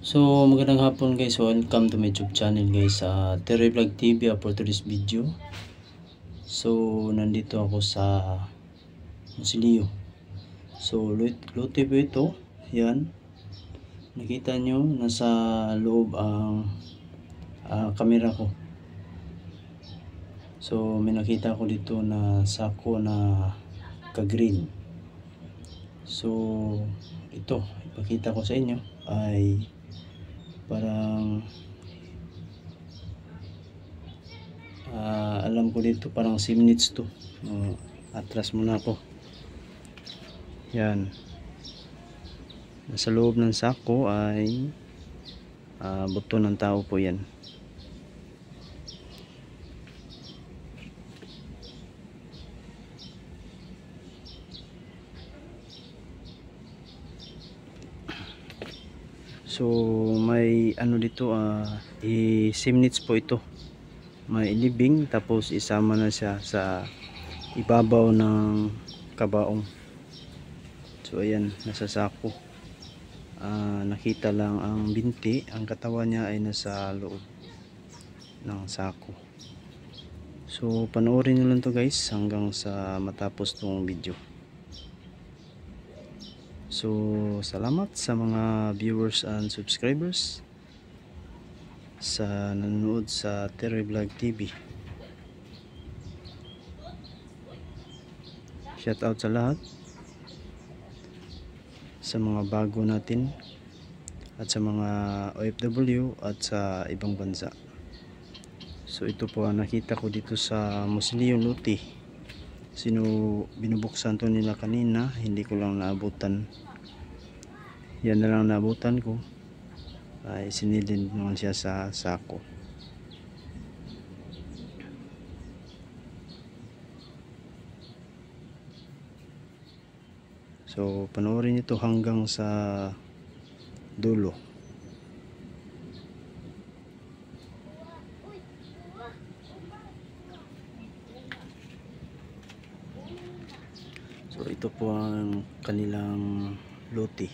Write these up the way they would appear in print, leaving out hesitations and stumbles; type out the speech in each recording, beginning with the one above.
So magandang hapon guys, welcome to my YouTube channel guys, Terry Vlog TV for today's video. So nandito ako sa Musilio. So lote po ito, yan. Nakita nyo, nasa loob ang camera ko. So may nakita ko dito na sako na ka-green. So ito, ipakita ko sa inyo ay parang alam ko dito parang 6 minutes to. Atras muna ako. Yan, nasa loob ng sako ay buto ng tao po yan. So may ano dito 6 minutes po ito. May ilibing tapos isama na siya sa ibabaw ng kabaong. So ayan, nasa sako. Nakita lang ang binti, ang katawan niya ay nasa loob ng sako. So panoorin nyo lang to guys hanggang sa matapos tong video. So salamat sa mga viewers and subscribers sa nanonood sa Terry Vlog TV. Shout out sa lahat, sa mga bago natin at sa mga OFW at sa ibang bansa. So ito po ang nakita ko dito sa Musilio Lote. Binubuksan to nila kanina, hindi ko lang naabutan. Yan na lang naabutan ko, ay sinilin naman siya sa sako. So panoorin ito hanggang sa dulo. So ito po ang kanilang lote.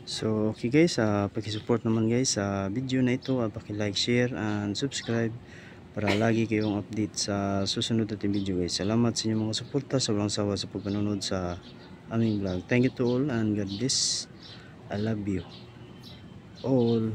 So okay guys, paki-support naman guys sa video na ito, paki-like, share and subscribe para lagi kayong update sa susunod nating video guys. Salamat sa inyong mga suporta sa walang sawa sa pagpanonood sa aming vlog. Thank you to all and God bless. I love you all.